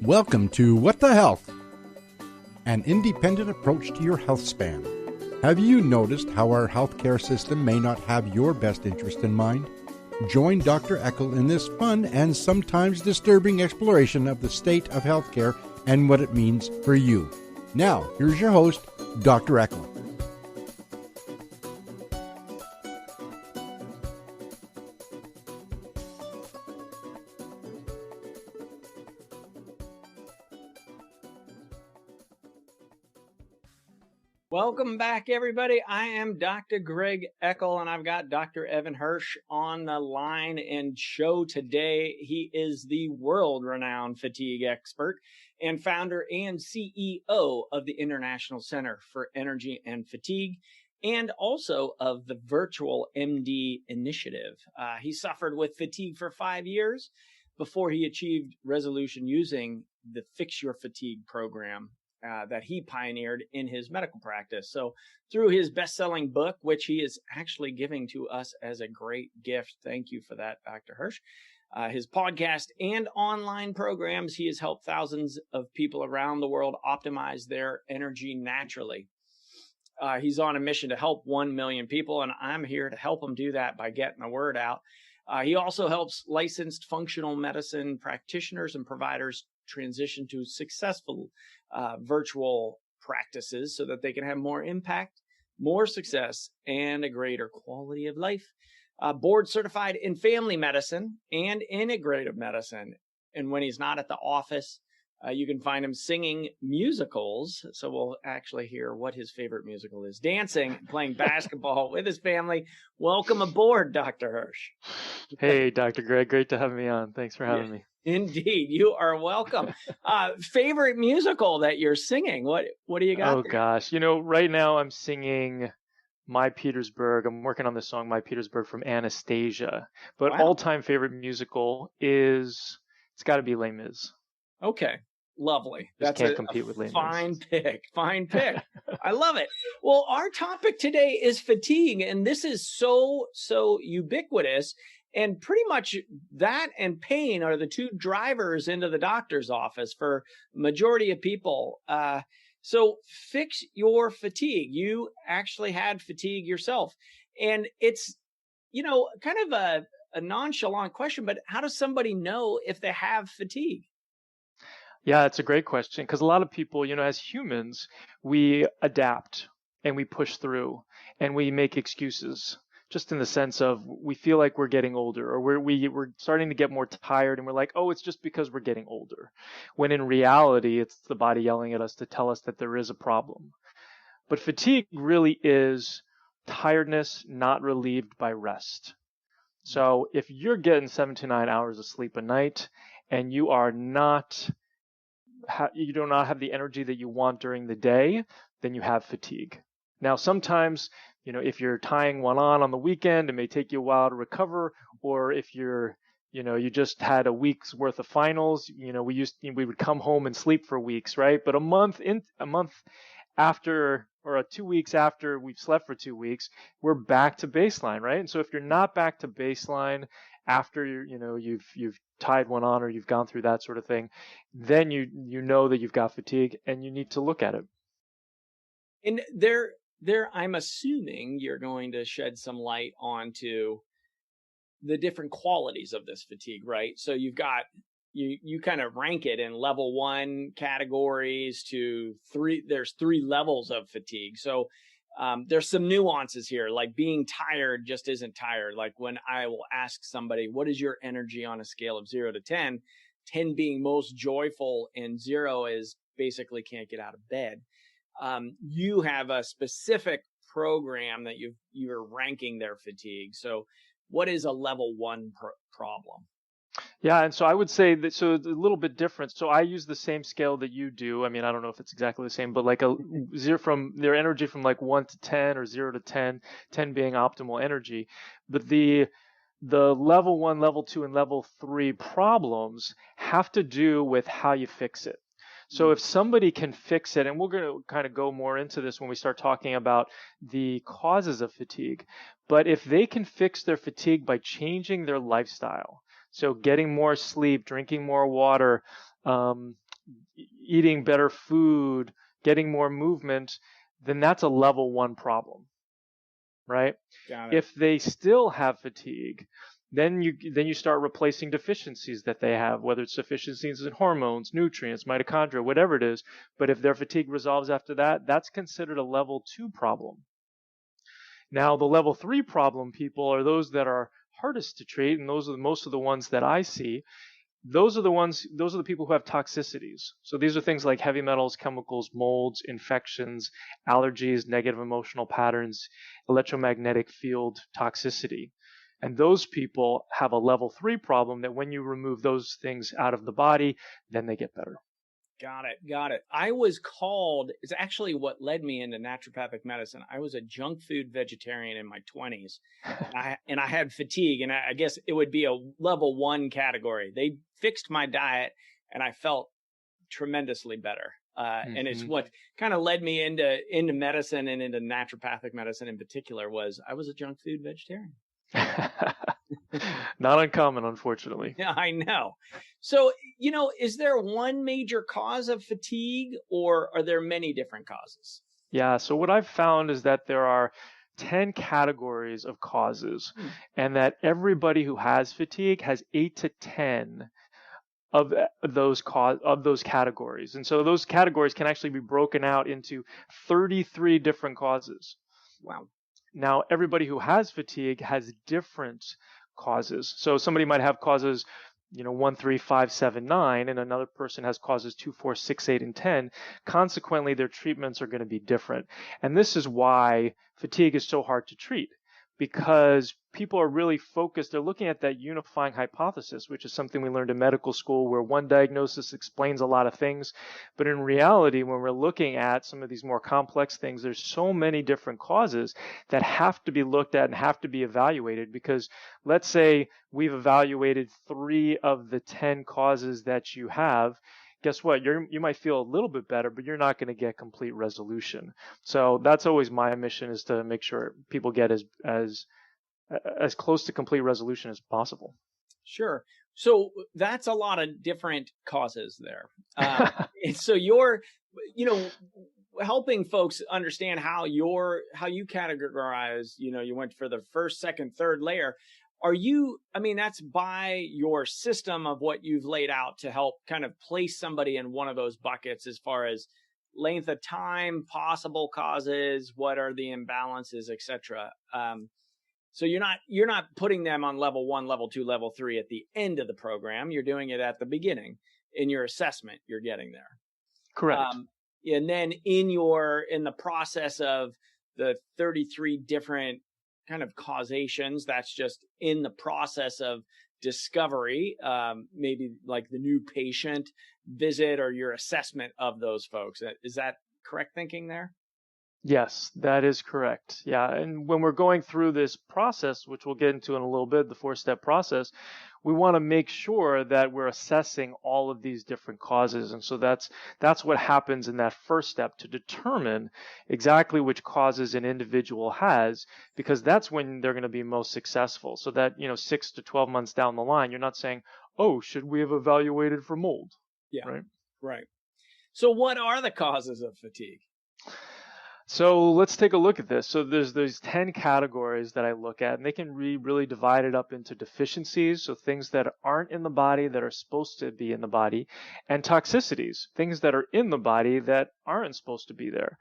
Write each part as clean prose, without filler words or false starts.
Welcome to What the Health, an independent approach to your health span. Have you noticed how our healthcare system may not have your best interest in mind? Join Dr. Eckel in this fun and sometimes disturbing exploration of the state of healthcare and what it means for you. Now, here's your host, Dr. Eckel. Welcome back, everybody. I am Dr. Greg Eckel, and I've got Dr. Evan Hirsch on the line and show today. He is the world-renowned fatigue expert and founder and CEO of the International Center for Energy and Fatigue, and also of the Virtual MD Initiative. He suffered with fatigue for 5 years before he achieved resolution using the Fix Your Fatigue program that he pioneered in his medical practice. So through his best-selling book, which he is actually giving to us as a great gift, thank you for that, Dr. Hirsch, his podcast and online programs, he has helped thousands of people around the world optimize their energy naturally. He's on a mission to help 1 million people, and I'm here to help him do that by getting the word out. He also helps licensed functional medicine practitioners and providers transition to successful virtual practices so that they can have more impact, more success, and a greater quality of life. Board certified in family medicine and integrative medicine. And when he's not at the office, you can find him singing musicals. So we'll actually hear what his favorite musical is. Dancing, playing basketball with his family. Welcome aboard, Dr. Hirsch. Hey, Dr. Greg. Great to have me on. Thanks for having me. Indeed. You are welcome. Favorite musical that you're singing? What do you got? Oh, there? Gosh. Right now I'm singing My Petersburg. I'm working on this song, My Petersburg, from Anastasia. But all-time favorite musical it's got to be Les Mis. Okay. Lovely. Just can't compete with Les Mis. Fine pick. I love it. Well, our topic today is fatigue, and this is so ubiquitous. And pretty much that and pain are the two drivers into the doctor's office for majority of people. So fix your fatigue. You actually had fatigue yourself. And it's, kind of a nonchalant question, but how does somebody know if they have fatigue? Yeah, it's a great question, because a lot of people, as humans, we adapt and we push through and we make excuses. Just in the sense of we feel like we're getting older, or we're starting to get more tired, and we're like, oh, it's just because we're getting older. When in reality, it's the body yelling at us to tell us that there is a problem. But fatigue really is tiredness not relieved by rest. So if you're getting 7 to 9 hours of sleep a night, and you do not have the energy that you want during the day, then you have fatigue. Now, sometimes, if you're tying one on the weekend, it may take you a while to recover. Or if you just had a week's worth of finals, we would come home and sleep for weeks, right? But a month after, or 2 weeks after we've slept for 2 weeks, we're back to baseline, right? And so if you're not back to baseline after you've tied one on or you've gone through that sort of thing, then you know that you've got fatigue and you need to look at it. And I'm assuming you're going to shed some light onto the different qualities of this fatigue, right? So you've got, you kind of rank it in level 1 categories to 3. There's 3 levels of fatigue. So there's some nuances here, like being tired just isn't tired. Like when I will ask somebody, what is your energy on a scale of 0 to 10? 10 being most joyful and 0 is basically can't get out of bed. You have a specific program that you're ranking their fatigue. So what is a level 1 problem? Yeah, and so I would say that, so a little bit different. So I use the same scale that you do. I mean, I don't know if it's exactly the same, but like a 0 from their energy from like 1 to 10 or 0 to 10, 10 being optimal energy. But the level 1, level 2, and level 3 problems have to do with how you fix it. So if somebody can fix it, and we're going to kind of go more into this when we start talking about the causes of fatigue, but if they can fix their fatigue by changing their lifestyle, so getting more sleep, drinking more water, eating better food, getting more movement, then that's a level 1 problem, right? Got it. If they still have fatigue, then you start replacing deficiencies that they have, whether it's deficiencies in hormones, nutrients, mitochondria, whatever it is. But if their fatigue resolves after that, that's considered a level 2 problem. Now, the level 3 problem people are those that are hardest to treat, and those are most of the ones that I see. Those are the people who have toxicities. So these are things like heavy metals, chemicals, molds, infections, allergies, negative emotional patterns, electromagnetic field toxicity. And those people have a level 3 problem that when you remove those things out of the body, then they get better. Got it. Got it. I was called, it's actually what led me into naturopathic medicine. I was a junk food vegetarian in my 20s and I had fatigue, and I guess it would be a level 1 category. They fixed my diet and I felt tremendously better. And it's what kind of led me into medicine and into naturopathic medicine in particular. Was I was a junk food vegetarian. Not uncommon, unfortunately. Yeah, I know. So, is there one major cause of fatigue, or are there many different causes? Yeah, so what I've found is that there are 10 categories of causes, and that everybody who has fatigue has 8 to 10 of those categories. And so those categories can actually be broken out into 33 different causes. Wow. Now, everybody who has fatigue has different causes. So somebody might have causes, 1, 3, 5, 7, 9, and another person has causes 2, 4, 6, 8, and 10. Consequently, their treatments are going to be different. And this is why fatigue is so hard to treat, because people are really focused. They're looking at that unifying hypothesis, which is something we learned in medical school, where one diagnosis explains a lot of things. But in reality, when we're looking at some of these more complex things, there's so many different causes that have to be looked at and have to be evaluated. Because let's say we've evaluated 3 of the 10 causes that you have. Guess what? You might feel a little bit better, but you're not going to get complete resolution. So that's always my mission, is to make sure people get as close to complete resolution as possible. Sure. So that's a lot of different causes there. And so you're, helping folks understand how you categorize, you went for the first, second, third layer. That's by your system of what you've laid out to help kind of place somebody in one of those buckets as far as length of time, possible causes, what are the imbalances, etc. So you're not putting them on level 1, level 2, level 3 at the end of the program. You're doing it at the beginning in your assessment. You're getting there. Correct. And then in the process of the 33 different kind of causations, that's just in the process of discovery, maybe like the new patient visit or your assessment of those folks. Is that correct thinking there? Yes, that is correct. Yeah. And when we're going through this process, which we'll get into in a little bit, the 4-step process, we want to make sure that we're assessing all of these different causes. And so that's what happens in that first step, to determine exactly which causes an individual has, because that's when they're going to be most successful. So that, 6 to 12 months down the line, you're not saying, oh, should we have evaluated for mold? Yeah. Right. So what are the causes of fatigue? So let's take a look at this. So there's 10 categories that I look at, and they can be really divided up into deficiencies, so things that aren't in the body that are supposed to be in the body, and toxicities, things that are in the body that aren't supposed to be there.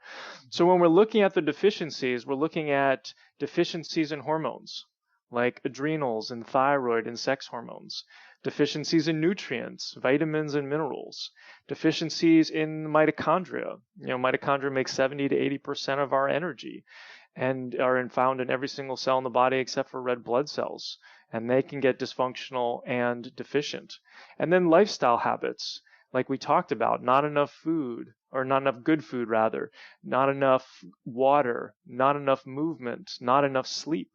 So when we're looking at the deficiencies, we're looking at deficiencies in hormones, like adrenals and thyroid and sex hormones, deficiencies in nutrients, vitamins and minerals, deficiencies in mitochondria. Mitochondria make 70 to 80% of our energy and are found in every single cell in the body except for red blood cells. And they can get dysfunctional and deficient. And then lifestyle habits, like we talked about, not enough food, or not enough good food rather, not enough water, not enough movement, not enough sleep,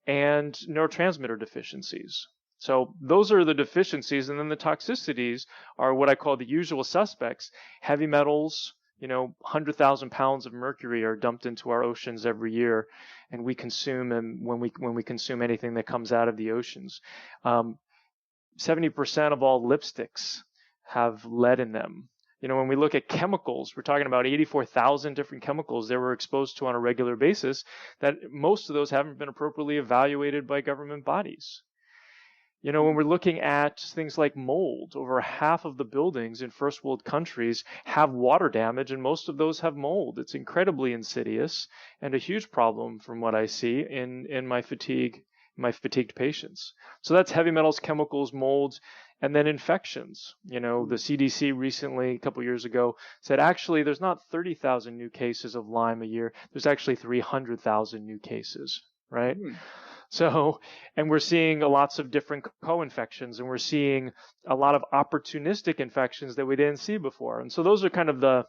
and neurotransmitter deficiencies. So those are the deficiencies. And then the toxicities are what I call the usual suspects. Heavy metals, 100,000 pounds of mercury are dumped into our oceans every year, and we consume them when we consume anything that comes out of the oceans. 70% of all lipsticks have lead in them. When we look at chemicals, we're talking about 84,000 different chemicals that we're exposed to on a regular basis, that most of those haven't been appropriately evaluated by government bodies. When we're looking at things like mold, over half of the buildings in first world countries have water damage, and most of those have mold. It's incredibly insidious and a huge problem from what I see in my fatigued patients. So that's heavy metals, chemicals, molds, and then infections. The CDC recently, a couple years ago, said actually there's not 30,000 new cases of Lyme a year. There's actually 300,000 new cases, right? So, and we're seeing lots of different co-infections, and we're seeing a lot of opportunistic infections that we didn't see before. And so those are kind of the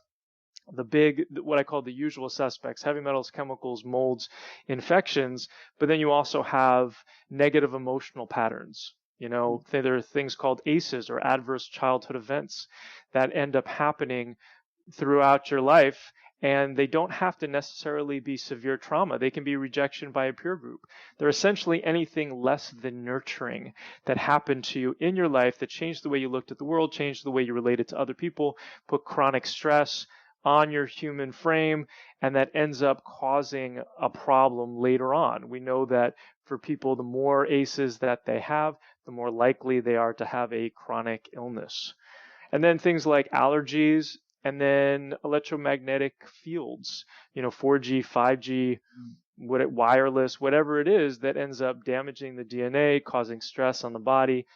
big, what I call the usual suspects: heavy metals, chemicals, molds, infections. But then you also have negative emotional patterns. There are things called ACEs, or adverse childhood events, that end up happening throughout your life. And they don't have to necessarily be severe trauma. They can be rejection by a peer group. They're essentially anything less than nurturing that happened to you in your life that changed the way you looked at the world, changed the way you related to other people, put chronic stress on your human frame, and that ends up causing a problem later on. We know that for people, the more ACEs that they have, the more likely they are to have a chronic illness. And then things like allergies, and then electromagnetic fields, 4G, 5G, wireless, whatever it is that ends up damaging the DNA, causing stress on the body,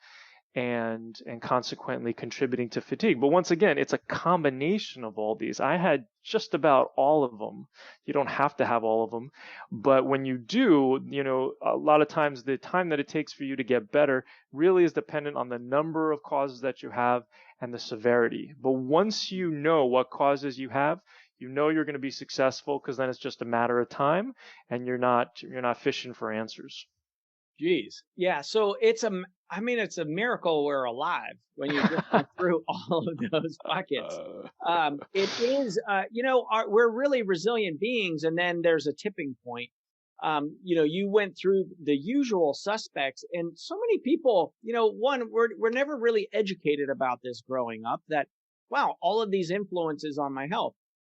and consequently contributing to fatigue. But once again, it's a combination of all these. I had just about all of them. You don't have to have all of them, but when you do, a lot of times the time that it takes for you to get better really is dependent on the number of causes that you have and the severity. But once you know what causes you have, you're going to be successful, because then it's just a matter of time, and you're not fishing for answers. Jeez. Yeah. So it's a miracle we're alive when you just went through all of those buckets. It is, we're really resilient beings. And then there's a tipping point. You went through the usual suspects, and so many people, we're never really educated about this growing up, that, wow, all of these influences on my health.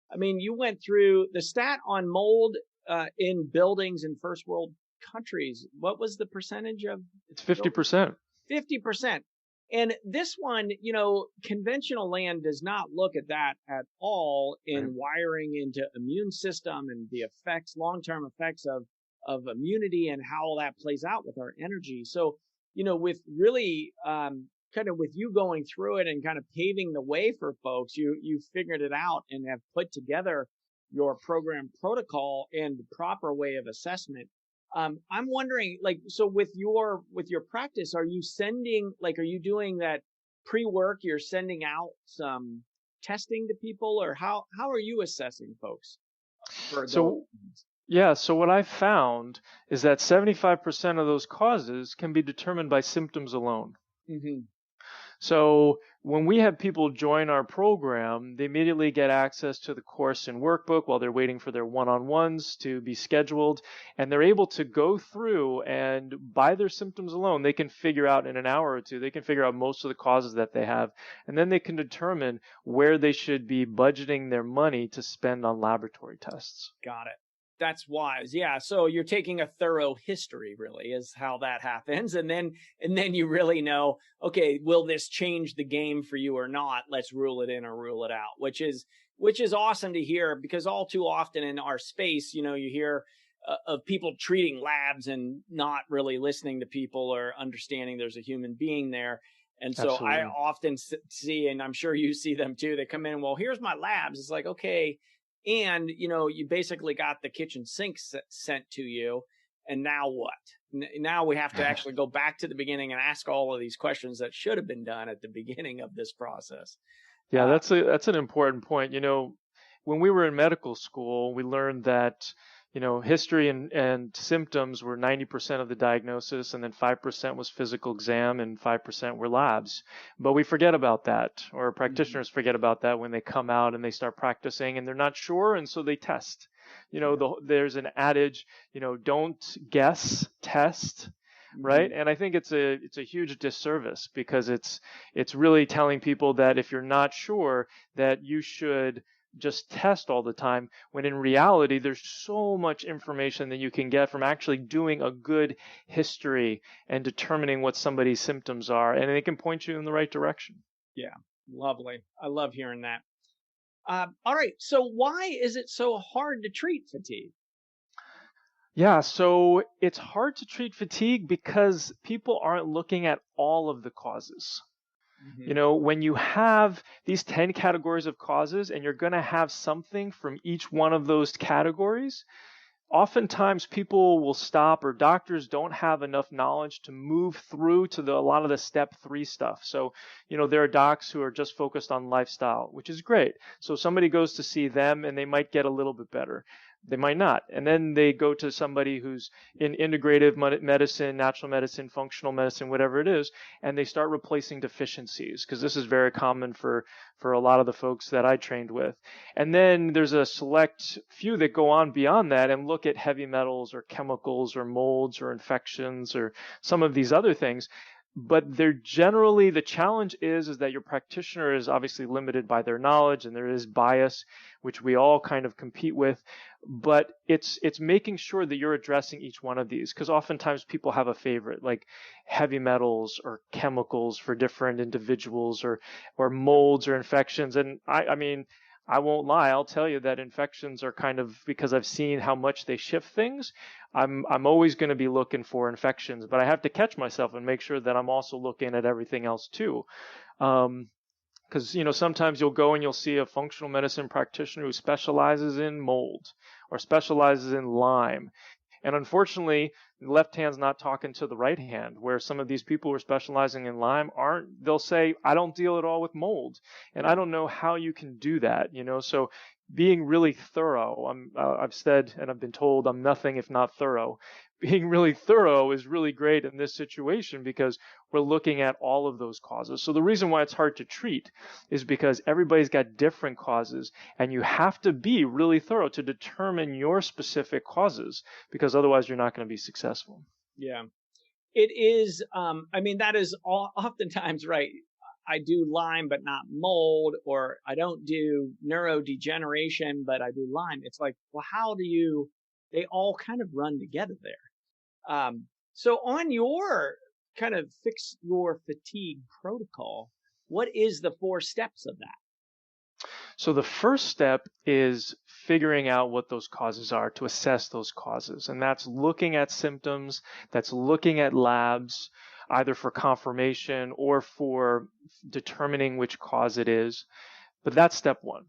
I mean, you went through the stat on mold in buildings in first world countries. What was the percentage of? It's 50%. 50%. And this one, conventional land does not look at that at all in wiring into immune system and the effects, long-term effects of immunity and how all that plays out with our energy. So, with really, kind of with you going through it and kind of paving the way for folks, you figured it out and have put together your program protocol and the proper way of assessment. I'm wondering, so with your practice, are you doing that pre-work? You're sending out some testing to people, or how are you assessing folks? So what I found is that 75% of those causes can be determined by symptoms alone. Mm-hmm. So when we have people join our program, they immediately get access to the course and workbook while they're waiting for their one-on-ones to be scheduled. And they're able to go through, and by their symptoms alone, they can figure out in an hour or two, they can figure out most of the causes that they have. And then they can determine where they should be budgeting their money to spend on laboratory tests. Got it. That's wise. Yeah. So you're taking a thorough history, really, is how that happens. And then you really know, okay, will this change the game for you or not? Let's rule it in or rule it out, which is awesome to hear, because all too often in our space, you hear of people treating labs and not really listening to people or understanding there's a human being there. And so absolutely. I often see, and I'm sure you see them too, they come in, well, here's my labs. It's like, okay. And, you basically got the kitchen sink sent to you. And now what? Now we have to actually go back to the beginning and ask all of these questions that should have been done at the beginning of this process. Yeah, that's an important point. When we were in medical school, we learned that, history and symptoms were 90% of the diagnosis, and then 5% was physical exam and 5% were labs. But we forget about that, or practitioners forget about that when they come out and they start practicing and they're not sure, and so they test. There's an adage, don't guess, test. right? Mhm. And I think it's a huge disservice, because it's really telling people that if you're not sure, that you should just test all the time, when in reality there's so much information that you can get from actually doing a good history and determining what somebody's symptoms are, and it can point you in the right direction. Yeah, lovely. I love hearing that. All right, so why is it so hard to treat fatigue? Yeah, so it's hard to treat fatigue because people aren't looking at all of the causes. You Mhm. know, when you have these 10 categories of causes and you're going to have something from each one of those categories, oftentimes people will stop, or doctors don't have enough knowledge to move through to a lot of the step 3 stuff. So, there are docs who are just focused on lifestyle, which is great. So somebody goes to see them and they might get a little bit better. They might not. And then they go to somebody who's in integrative medicine, natural medicine, functional medicine, whatever it is, and they start replacing deficiencies, because this is very common for a lot of the folks that I trained with. And then there's a select few that go on beyond that and look at heavy metals or chemicals or molds or infections or some of these other things. But they're generally, the challenge is that your practitioner is obviously limited by their knowledge, and there is bias, which we all kind of compete with. But it's making sure that you're addressing each one of these, because oftentimes people have a favorite, like heavy metals or chemicals for different individuals, or molds or infections. And I mean, I won't lie, I'll tell you that infections are kind of, because I've seen how much they shift things, I'm always going to be looking for infections, but I have to catch myself and make sure that I'm also looking at everything else too. Because sometimes you'll go and you'll see a functional medicine practitioner who specializes in mold or specializes in Lyme. And unfortunately, the left hand's not talking to the right hand, where some of these people who are specializing in Lyme they'll say, I don't deal at all with mold. And I Yeah. don't know how you can do that, So being really thorough, I've said and I've been told I'm nothing if not thorough. Being really thorough is really great in this situation, because we're looking at all of those causes. So the reason why it's hard to treat is because everybody's got different causes, and you have to be really thorough to determine your specific causes, because otherwise you're not going to be successful. Yeah. It is, I mean, that is oftentimes right. I do Lyme, but not mold, or I don't do neurodegeneration, but I do Lyme. It's like, well, they all kind of run together there. So on your kind of fix your fatigue protocol, what is the 4 steps of that? So the first step is figuring out what those causes are, to assess those causes. And that's looking at symptoms, that's looking at labs, either for confirmation or for determining which cause it is. But that's step 1,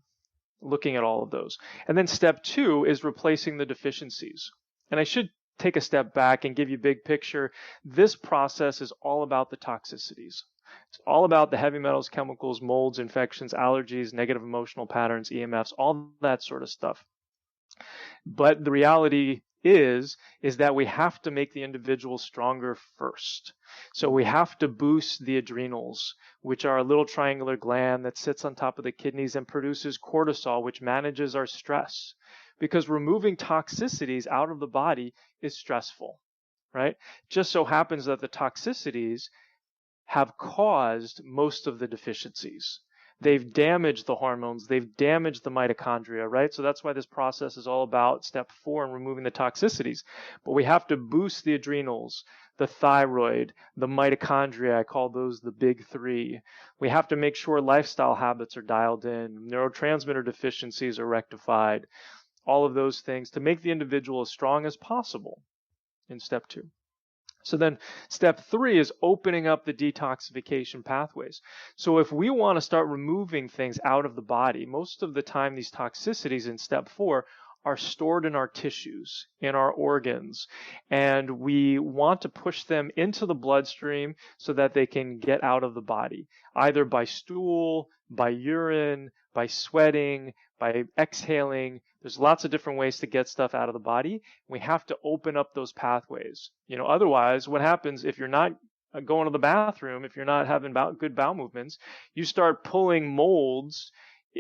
looking at all of those. And then step 2 is replacing the deficiencies. And I should take a step back and give you a big picture. This process is all about the toxicities. It's all about the heavy metals, chemicals, molds, infections, allergies, negative emotional patterns, EMFs, all that sort of stuff. But the reality is that we have to make the individual stronger first. So we have to boost the adrenals, which are a little triangular gland that sits on top of the kidneys and produces cortisol, which manages our stress. Because removing toxicities out of the body is stressful, right? Just so happens that the toxicities have caused most of the deficiencies. They've damaged the hormones, they've damaged the mitochondria, right? So that's why this process is all about step 4 and removing the toxicities. But we have to boost the adrenals, the thyroid, the mitochondria. I call those the big 3. We have to make sure lifestyle habits are dialed in, neurotransmitter deficiencies are rectified, all of those things to make the individual as strong as possible in step 2. So then step 3 is opening up the detoxification pathways. So if we want to start removing things out of the body, most of the time these toxicities in step 4 are stored in our tissues, in our organs, and we want to push them into the bloodstream so that they can get out of the body, either by stool, by urine, by sweating, by exhaling. There's lots of different ways to get stuff out of the body. We have to open up those pathways. Otherwise, what happens if you're not going to the bathroom, if you're not having good bowel movements, you start pulling molds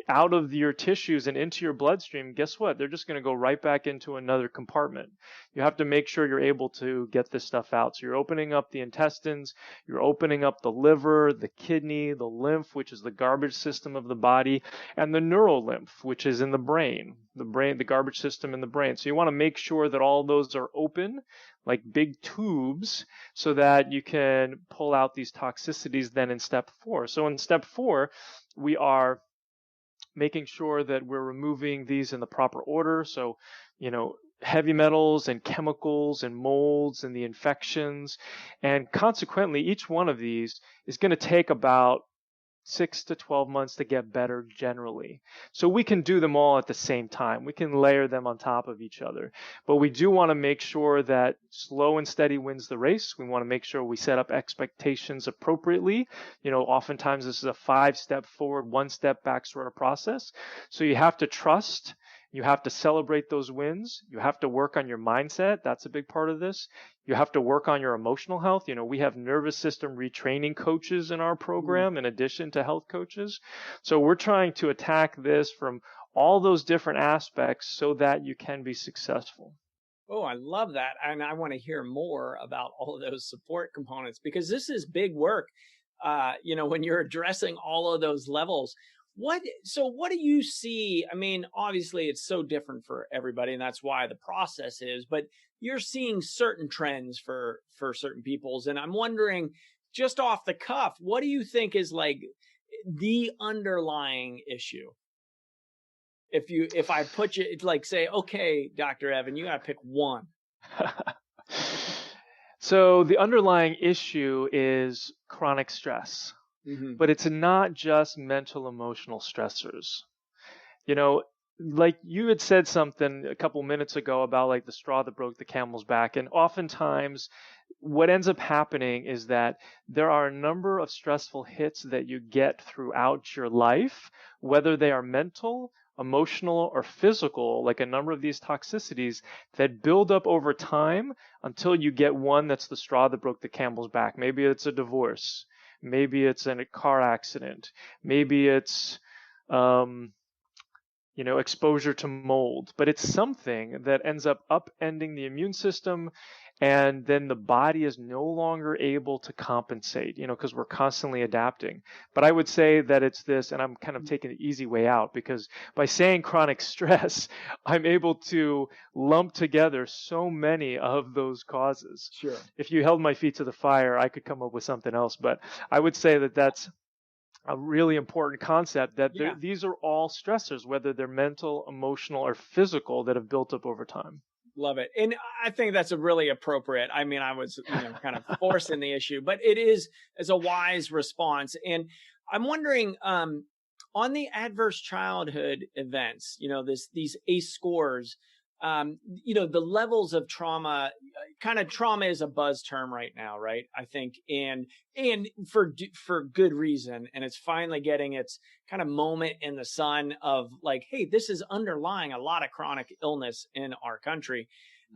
out of your tissues and into your bloodstream, guess what? They're just going to go right back into another compartment. You have to make sure you're able to get this stuff out. So you're opening up the intestines, you're opening up the liver, the kidney, the lymph, which is the garbage system of the body, and the neurolymph, which is in the brain, the garbage system in the brain. So you want to make sure that all those are open, like big tubes, so that you can pull out these toxicities then in step 4. So in step 4, we are making sure that we're removing these in the proper order. So, heavy metals and chemicals and molds and the infections. And consequently, each one of these is going to take about 6 to 12 months to get better generally. So we can do them all at the same time. We can layer them on top of each other. But we do want to make sure that slow and steady wins the race. We want to make sure we set up expectations appropriately. Oftentimes this is a 5-step forward, 1-step back sort of process. So you have to trust. You have to celebrate those wins. You have to work on your mindset. That's a big part of this. You have to work on your emotional health. We have nervous system retraining coaches in our program in addition to health coaches. So we're trying to attack this from all those different aspects so that you can be successful. Oh, I love that. And I want to hear more about all of those support components, because this is big work. When you're addressing all of those levels. What do you see? I mean, obviously it's so different for everybody, and that's why the process is, but you're seeing certain trends for certain peoples. And I'm wondering, just off the cuff, what do you think is like the underlying issue? If I put you, like, say, okay, Dr. Evan, you got to pick one. So the underlying issue is chronic stress. Mm-hmm. But it's not just mental, emotional stressors. Like you had said something a couple minutes ago about like the straw that broke the camel's back. And oftentimes what ends up happening is that there are a number of stressful hits that you get throughout your life, whether they are mental, emotional, or physical, like a number of these toxicities that build up over time until you get one that's the straw that broke the camel's back. Maybe it's a divorce. Maybe it's a car accident. Maybe it's, exposure to mold. But it's something that ends up upending the immune system, and then the body is no longer able to compensate, because we're constantly adapting. But I would say that it's this, and I'm kind of taking the easy way out, because by saying chronic stress, I'm able to lump together so many of those causes. Sure. If you held my feet to the fire, I could come up with something else. But I would say that that's a really important concept, that these are all stressors, whether they're mental, emotional, or physical, that have built up over time. Love it. And I think that's a really appropriate. I mean, I was, kind of forcing the issue, but it is as a wise response. And I'm wondering, on the adverse childhood events, these ACE scores, the levels of trauma, trauma is a buzz term right now, right? I think, and for good reason. And it's finally getting its kind of moment in the sun of like, hey, this is underlying a lot of chronic illness in our country.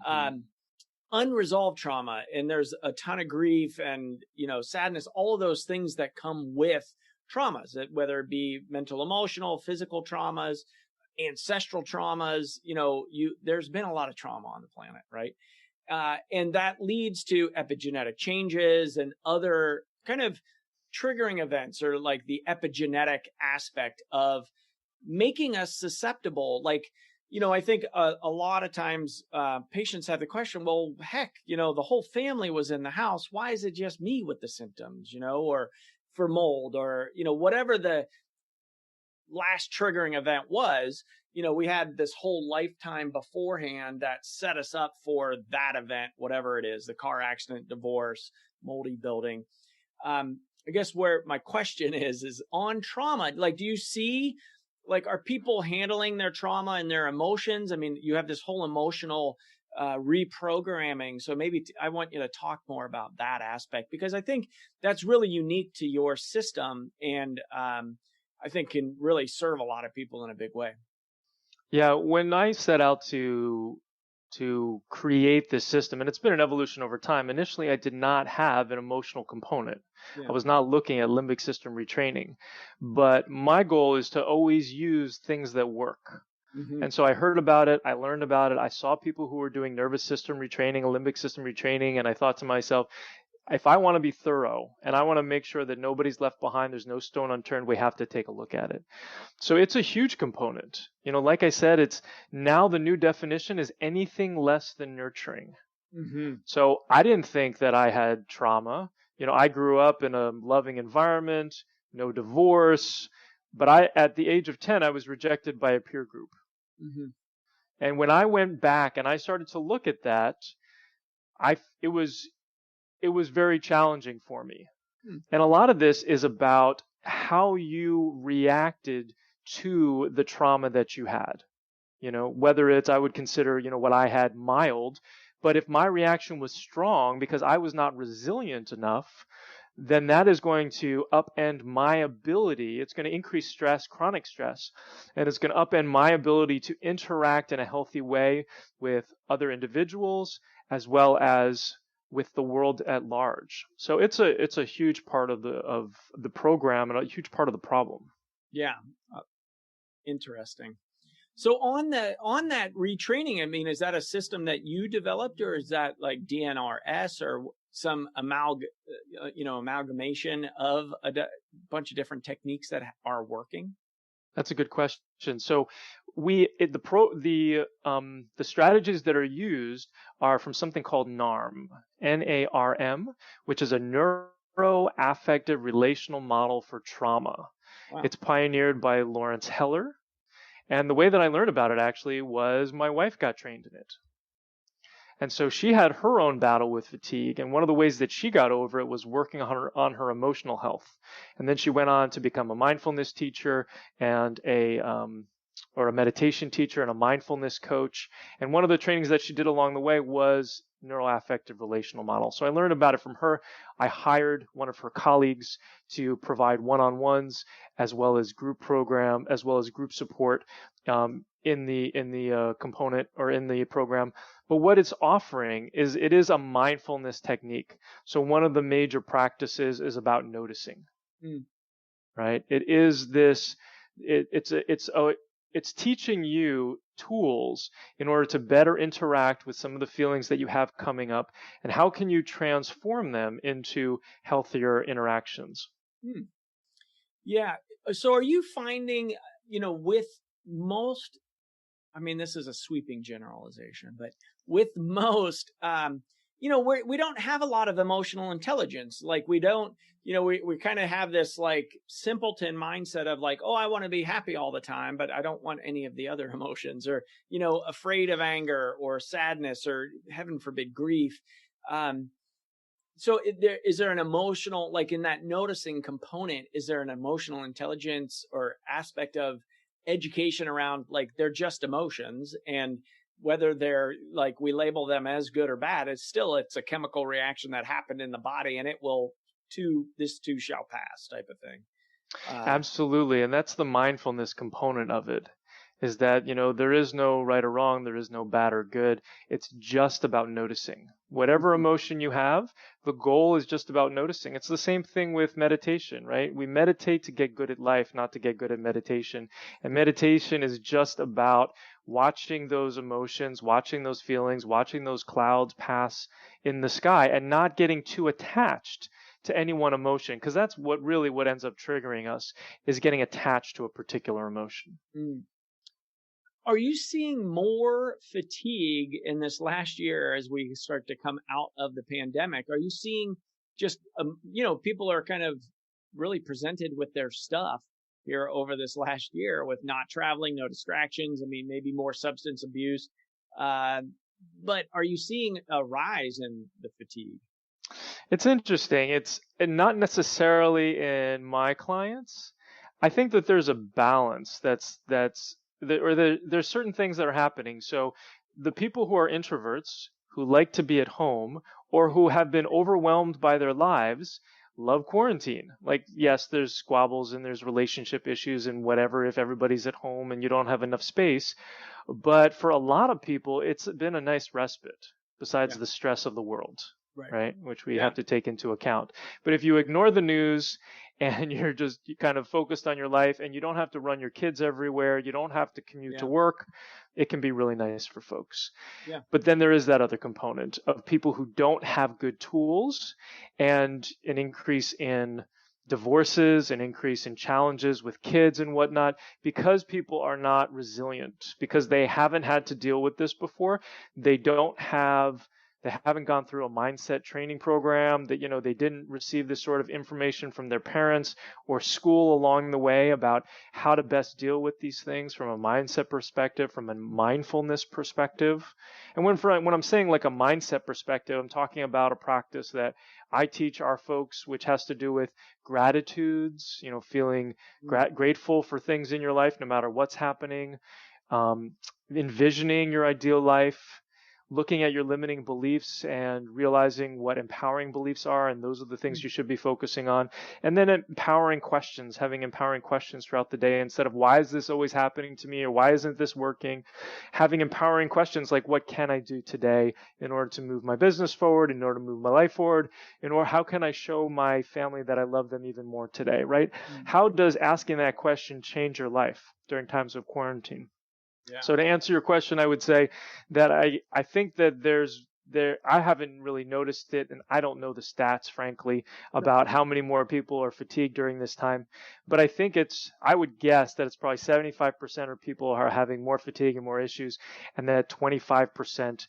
Mm-hmm. Unresolved trauma, and there's a ton of grief and, sadness, all of those things that come with traumas, whether it be mental, emotional, physical traumas, ancestral traumas. There's been a lot of trauma on the planet, right? And that leads to epigenetic changes and other kind of triggering events, or like the epigenetic aspect of making us susceptible. Like, I think a lot of times patients have the question, well, heck, the whole family was in the house. Why is it just me with the symptoms, or for mold, or, whatever the last triggering event was. We had this whole lifetime beforehand that set us up for that event, whatever it is, the car accident, divorce, moldy building. I guess where my question is on trauma. Like, do you see, like, are people handling their trauma and their emotions? I mean, you have this whole emotional reprogramming. So maybe I want you to talk more about that aspect, because I think that's really unique to your system, and I think can really serve a lot of people in a big way. Yeah, when I set out to to create this system. And it's been an evolution over time. Initially, I did not have an emotional component. Yeah. I was not looking at limbic system retraining. But my goal is to always use things that work. Mm-hmm. And so I heard about it. I learned about it. I saw people who were doing nervous system retraining, limbic system retraining. And I thought to myself, if I want to be thorough and I want to make sure that nobody's left behind, there's no stone unturned, we have to take a look at it. So it's a huge component. Like I said, it's now the new definition is anything less than nurturing. Mm-hmm. So I didn't think that I had trauma. I grew up in a loving environment, no divorce, but at the age of 10, I was rejected by a peer group. Mm-hmm. And when I went back and I started to look at that, it was very challenging for me. And a lot of this is about how you reacted to the trauma that you had. Whether it's, I would consider, what I had mild, but if my reaction was strong because I was not resilient enough, then that is going to upend my ability. It's going to increase stress, chronic stress, and it's going to upend my ability to interact in a healthy way with other individuals as well as with the world at large. So it's a huge part of the program and a huge part of the problem. Yeah. Interesting. So on that retraining, I mean, is that a system that you developed, or is that like DNRS or some amalgamation of a bunch of different techniques that are working? That's a good question. So the strategies that are used are from something called NARM, NARM, which is a neuroaffective relational model for trauma. Wow. It's pioneered by Lawrence Heller. And the way that I learned about it actually was my wife got trained in it. And so she had her own battle with fatigue. And one of the ways that she got over it was working on her emotional health. And then she went on to become a mindfulness teacher and a meditation teacher and a mindfulness coach. And one of the trainings that she did along the way was neuroaffective relational model. So I learned about it from her. I hired one of her colleagues to provide one-on-ones as well as group program, as well as group support in the component or in the program. But what it's offering is it is a mindfulness technique. So one of the major practices is about noticing, right? It is this. It's teaching you tools in order to better interact with some of the feelings that you have coming up, and how can you transform them into healthier interactions. Yeah. So are you finding, with most, I mean, this is a sweeping generalization, but with most, we don't have a lot of emotional intelligence. Like we don't, we kind of have this like simpleton mindset of like, oh, I want to be happy all the time, but I don't want any of the other emotions, or, afraid of anger or sadness or heaven forbid grief. So is there an emotional, like in that noticing component, is there an emotional intelligence or aspect of education around like they're just emotions, and whether they're like we label them as good or bad, it's a chemical reaction that happened in the body, and it will this too shall pass type of thing. Absolutely. And that's the mindfulness component of it, is that, there is no right or wrong. There is no bad or good. It's just about noticing. Whatever emotion you have, the goal is just about noticing. It's the same thing with meditation, right? We meditate to get good at life, not to get good at meditation. And meditation is just about watching those emotions, watching those feelings, watching those clouds pass in the sky, and not getting too attached to any one emotion, because that's what ends up triggering us, is getting attached to a particular emotion. Are you seeing more fatigue in this last year as we start to come out of the pandemic? Are you seeing just, people are kind of really presented with their stuff here over this last year with not traveling, no distractions. I mean, maybe more substance abuse. But are you seeing a rise in the fatigue? It's interesting. It's not necessarily in my clients. I think that there's a balance there's certain things that are happening. So the people who are introverts, who like to be at home, or who have been overwhelmed by their lives, love quarantine. Like, yes, there's squabbles and there's relationship issues and whatever if everybody's at home and you don't have enough space. But for a lot of people, it's been a nice respite besides Yeah. the stress of the world, Right. right? Which we Yeah. have to take into account. But if you ignore the news and you're just kind of focused on your life and you don't have to run your kids everywhere, you don't have to commute to work, it can be really nice for folks. Yeah. But then there is that other component of people who don't have good tools and an increase in divorces, an increase in challenges with kids and whatnot, because people are not resilient, because they haven't had to deal with this before. They haven't gone through a mindset training program, that, they didn't receive this sort of information from their parents or school along the way about how to best deal with these things from a mindset perspective, from a mindfulness perspective. And when I'm saying like a mindset perspective, I'm talking about a practice that I teach our folks, which has to do with gratitudes, feeling grateful for things in your life, no matter what's happening, envisioning your ideal life, looking at your limiting beliefs and realizing what empowering beliefs are, and those are the things you should be focusing on. And then having empowering questions throughout the day, instead of why is this always happening to me, or why isn't this working, having empowering questions like, what can I do today in order to move my business forward, in order to move my life forward, or how can I show my family that I love them even more today, right? How does asking that question change your life during times of quarantine? Yeah. So to answer your question, I would say that I think that I haven't really noticed it, and I don't know the stats, frankly, about how many more people are fatigued during this time. But I would guess that it's probably 75% of people are having more fatigue and more issues, and that 25%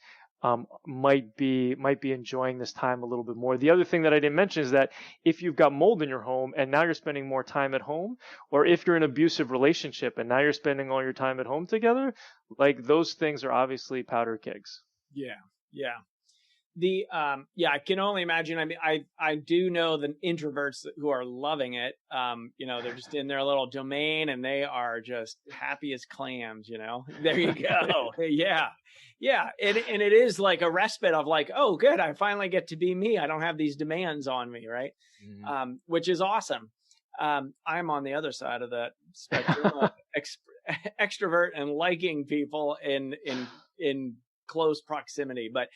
might be enjoying this time a little bit more. The other thing that I didn't mention is that if you've got mold in your home and now you're spending more time at home, or if you're in an abusive relationship and now you're spending all your time at home together, like, those things are obviously powder kegs. Yeah. Yeah. I can only imagine. I mean, I do know the introverts who are loving it. They're just in their little domain and they are just happy as clams, there you go. Yeah. Yeah. And it is like a respite of like, oh, good. I finally get to be me. I don't have these demands on me. Right. Mm-hmm. Which is awesome. I'm on the other side of that spectrum, extrovert and liking people in close proximity, but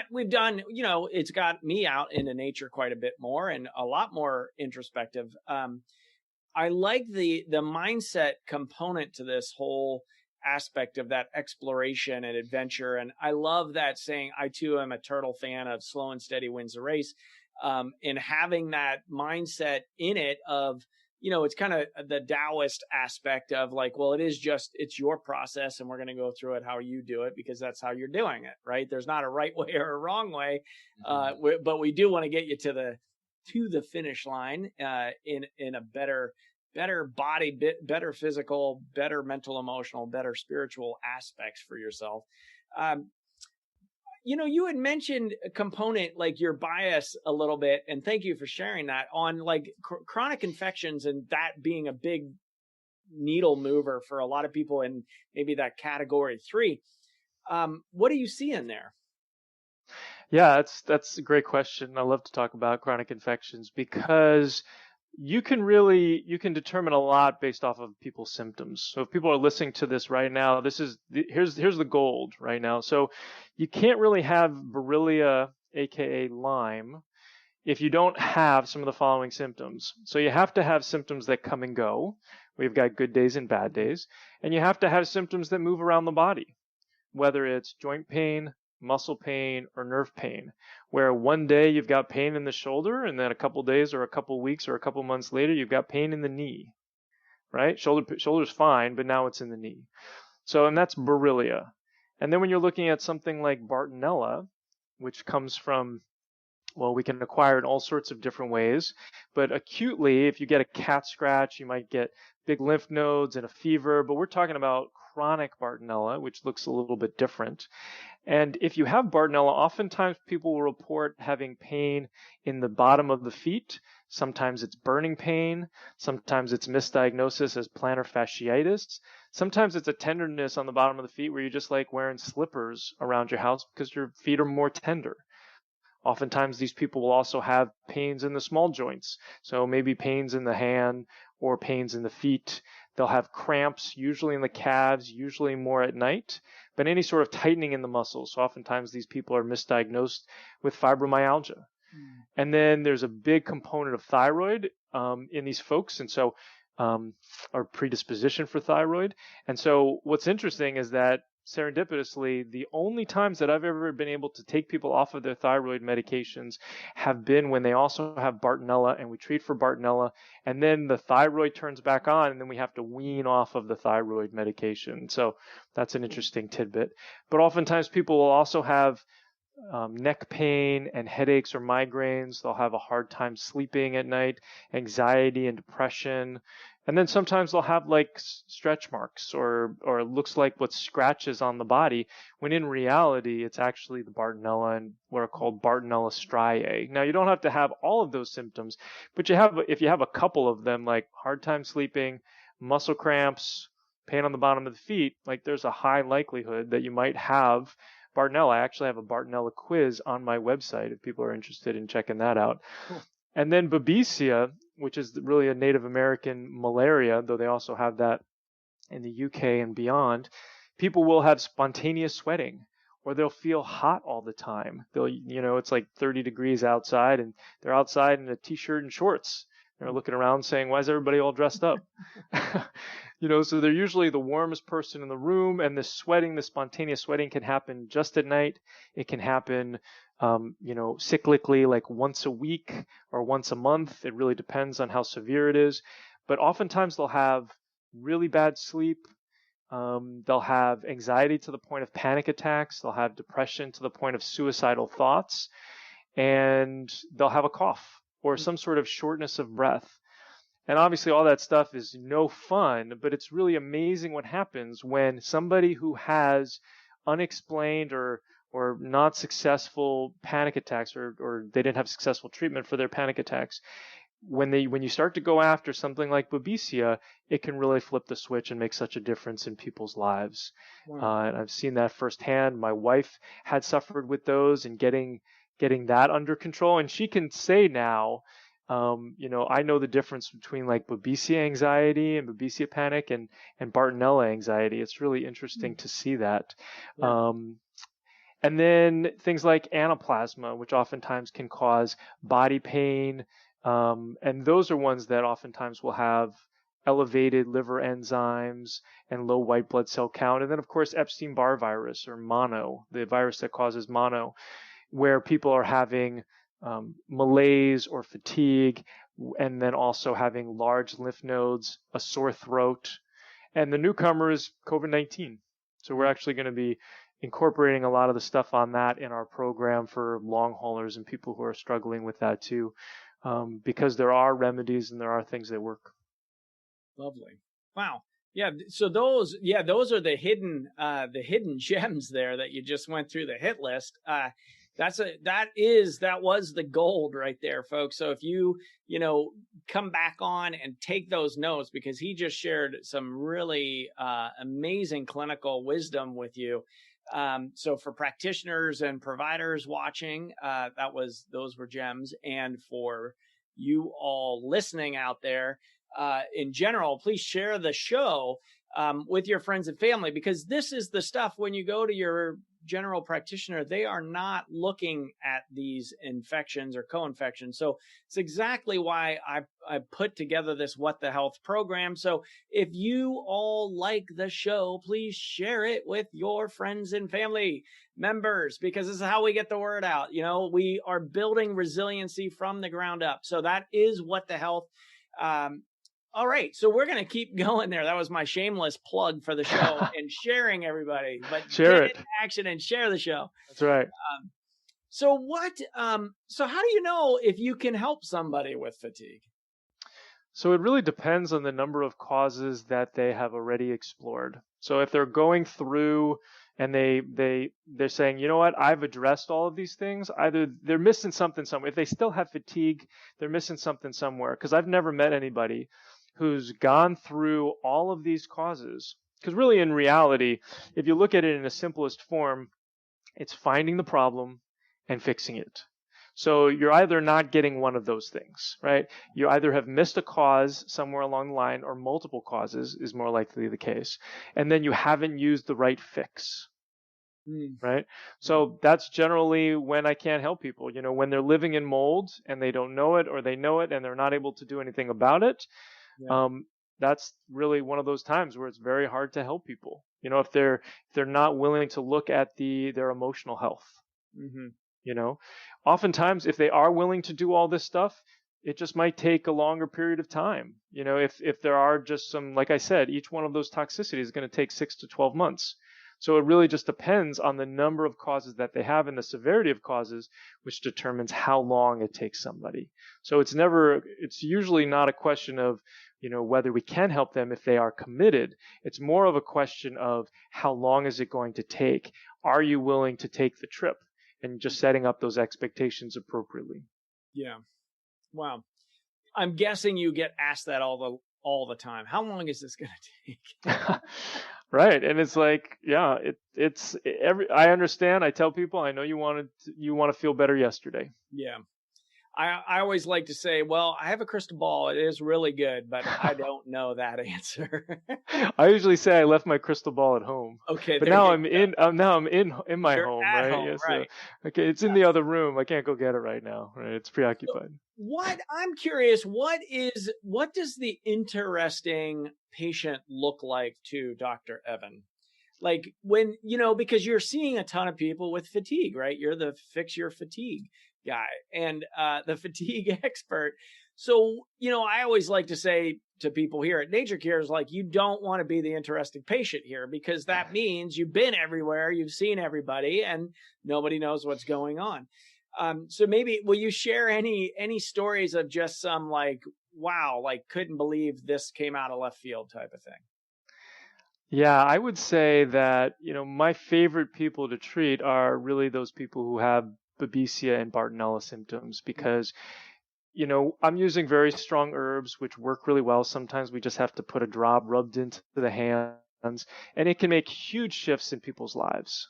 we've done, it's got me out into nature quite a bit more and a lot more introspective. I like the mindset component to this whole aspect of that exploration and adventure. And I love that saying. I too am a turtle fan of slow and steady wins the race. And having that mindset in it of, it's kind of the Taoist aspect of like, well, it's your process and we're going to go through it how you do it because that's how you're doing it, right? There's not a right way or a wrong way. But we do want to get you to the finish line in a better body, better physical, better mental, emotional, better spiritual aspects for yourself. You had mentioned a component like your bias a little bit, and thank you for sharing that on like chronic infections and that being a big needle mover for a lot of people in maybe that category 3. What do you see in there? Yeah, that's a great question. I love to talk about chronic infections because you can determine a lot based off of people's symptoms. So if people are listening to this right now, here's the gold right now. So you can't really have Borrelia, aka Lyme, if you don't have some of the following symptoms. So you have to have symptoms that come and go. We've got good days and bad days, and you have to have symptoms that move around the body, whether it's joint pain, muscle pain, or nerve pain, where one day you've got pain in the shoulder and then a couple days or a couple weeks or a couple months later you've got pain in the knee, right? Shoulder's fine, but now it's in the knee. So, and that's Borrelia. And then when you're looking at something like Bartonella, which comes from, well, we can acquire in all sorts of different ways, but acutely, if you get a cat scratch, you might get big lymph nodes and a fever, but we're talking about chronic Bartonella, which looks a little bit different. And if you have Bartonella, oftentimes people will report having pain in the bottom of the feet. Sometimes it's burning pain. Sometimes it's misdiagnosis as plantar fasciitis. Sometimes it's a tenderness on the bottom of the feet where you're just like wearing slippers around your house because your feet are more tender. Oftentimes, these people will also have pains in the small joints. So maybe pains in the hand or pains in the feet. They'll have cramps, usually in the calves, usually more at night, but any sort of tightening in the muscles. So oftentimes these people are misdiagnosed with fibromyalgia. And then there's a big component of thyroid in these folks, and so or predisposition for thyroid. And so what's interesting is that serendipitously, the only times that I've ever been able to take people off of their thyroid medications have been when they also have Bartonella, and we treat for Bartonella, and then the thyroid turns back on, and then we have to wean off of the thyroid medication. So that's an interesting tidbit. But oftentimes people will also have neck pain and headaches or migraines. They'll have a hard time sleeping at night, anxiety and depression. And then sometimes they'll have like stretch marks or it looks like what scratches on the body, when in reality, it's actually the Bartonella and what are called Bartonella striae. Now, you don't have to have all of those symptoms, but if you have a couple of them, like hard time sleeping, muscle cramps, pain on the bottom of the feet, like there's a high likelihood that you might have Bartonella. I actually have a Bartonella quiz on my website if people are interested in checking that out. Cool. And then Babesia, which is really a Native American malaria, though they also have that in the UK and beyond, people will have spontaneous sweating, or they'll feel hot all the time. It's like 30 degrees outside, and they're outside in a t-shirt and shorts. They're looking around saying, why is everybody all dressed up? So they're usually the warmest person in the room, and the spontaneous sweating can happen just at night. It can happen, cyclically, like once a week or once a month. It really depends on how severe it is. But oftentimes they'll have really bad sleep. They'll have anxiety to the point of panic attacks. They'll have depression to the point of suicidal thoughts. And they'll have a cough or some sort of shortness of breath. And obviously all that stuff is no fun, but it's really amazing what happens when somebody who has unexplained or not successful panic attacks, or they didn't have successful treatment for their panic attacks, when you start to go after something like Babesia, it can really flip the switch and make such a difference in people's lives. Wow. And I've seen that firsthand. My wife had suffered with those and getting that under control, and she can say now, I know the difference between like Babesia anxiety and Babesia panic and Bartonella anxiety. It's really interesting to see that. Yeah. And then things like anaplasma, which oftentimes can cause body pain. And those are ones that oftentimes will have elevated liver enzymes and low white blood cell count. And then, of course, Epstein-Barr virus, or mono, the virus that causes mono, where people are having malaise or fatigue, and then also having large lymph nodes, a sore throat. And the newcomer is COVID-19. So we're actually going to be incorporating a lot of the stuff on that in our program for long haulers and people who are struggling with that too, because there are remedies and there are things that work. Lovely. Wow. Yeah. So those are the hidden gems there that you just went through the hit list. That was the gold right there, folks. So if you come back on and take those notes, because he just shared some really amazing clinical wisdom with you. So for practitioners and providers watching, those were gems. And for you all listening out there, in general, please share the show with your friends and family, because this is the stuff when you go to your general practitioner, they are not looking at these infections or co-infections. So it's exactly why I put together this What the Health program. So if you all like the show, please share it with your friends and family members, because this is how we get the word out. We are building resiliency from the ground up. So that is What the Health. All right, so we're going to keep going there. That was my shameless plug for the show and sharing, everybody. But share get into action and share the show. That's right. So how do you know if you can help somebody with fatigue? So it really depends on the number of causes that they have already explored. So if they're going through and they're saying, you know what, I've addressed all of these things, either they're missing something somewhere. If they still have fatigue, they're missing something somewhere. Because I've never met anybody who's gone through all of these causes. Because really, in reality, if you look at it in the simplest form, it's finding the problem and fixing it. So you're either not getting one of those things, right? You either have missed a cause somewhere along the line, or multiple causes is more likely the case. And then you haven't used the right fix, right? So that's generally when I can't help people, when they're living in mold and they don't know it, or they know it and they're not able to do anything about it. Yeah. That's really one of those times where it's very hard to help people. If they're not willing to look at their emotional health. Oftentimes, if they are willing to do all this stuff, it just might take a longer period of time. If there are just some, like I said, each one of those toxicities is going to take 6 to 12 months. So it really just depends on the number of causes that they have and the severity of causes, which determines how long it takes somebody. So it's usually not a question of, whether we can help them if they are committed. It's more of a question of how long is it going to take? Are you willing to take the trip? And just setting up those expectations appropriately. Yeah. Wow. I'm guessing you get asked that all the time. How long is this going to take? Right. And it's like, yeah, I understand. I tell people, I know you want to feel better yesterday. Yeah. I always like to say, well, I have a crystal ball. It is really good, but I don't know that answer. I usually say I left my crystal ball at home. Okay. But now I'm in my You're home, at right? home, Yes. right. Okay. It's in the other room. I can't go get it right now. Right. It's preoccupied. So I'm curious, what does the interesting patient look like to Dr. Evan? Like when, because you're seeing a ton of people with fatigue, right? You're the fix your fatigue guy and the fatigue expert. So, I always like to say to people here at Nature Care is like, you don't want to be the interesting patient here, because that means you've been everywhere, you've seen everybody, and nobody knows what's going on. So maybe will you share any stories of just some like, wow, like couldn't believe this came out of left field type of thing? Yeah, I would say that, my favorite people to treat are really those people who have Babesia and Bartonella symptoms, because, I'm using very strong herbs, which work really well. Sometimes we just have to put a drop rubbed into the hands, and it can make huge shifts in people's lives.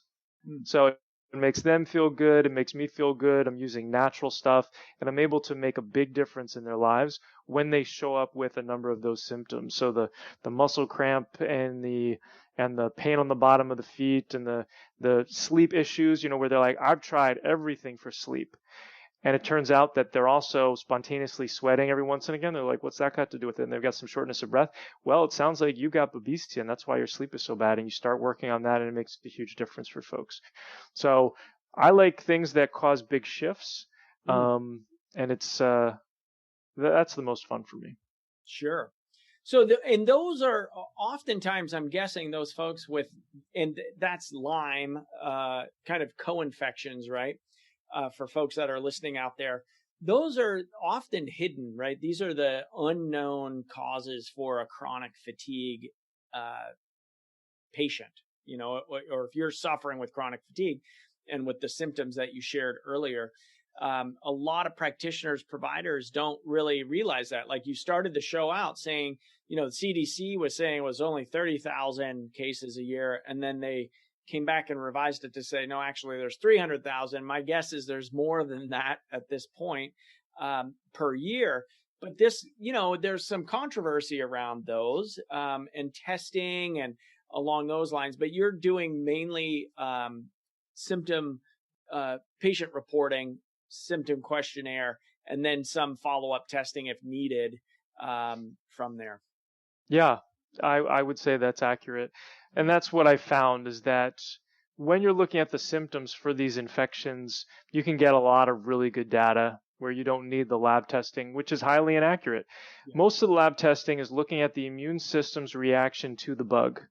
So it makes them feel good. It makes me feel good. I'm using natural stuff, and I'm able to make a big difference in their lives when they show up with a number of those symptoms. So the muscle cramp and the pain on the bottom of the feet and the sleep issues, where they're like, I've tried everything for sleep. And it turns out that they're also spontaneously sweating every once and again. They're like, what's that got to do with it? And they've got some shortness of breath. Well, it sounds like you got Babesia, and that's why your sleep is so bad. And you start working on that, and it makes a huge difference for folks. So I like things that cause big shifts. And it's that's the most fun for me. Sure. So, and those are oftentimes, I'm guessing, those folks and that's Lyme, kind of co-infections, right? For folks that are listening out there, those are often hidden, right? These are the unknown causes for a chronic fatigue patient, or if you're suffering with chronic fatigue and with the symptoms that you shared earlier. A lot of practitioners, providers don't really realize that. Like you started the show out saying, the CDC was saying it was only 30,000 cases a year. And then they came back and revised it to say, no, actually there's 300,000. My guess is there's more than that at this point per year. But this, there's some controversy around those and testing and along those lines. But you're doing mainly symptom patient reporting, symptom questionnaire, and then some follow-up testing if needed from there. Yeah, I would say that's accurate. And that's what I found, is that when you're looking at the symptoms for these infections, you can get a lot of really good data where you don't need the lab testing, which is highly inaccurate. Yeah. Most of the lab testing is looking at the immune system's reaction to the bug.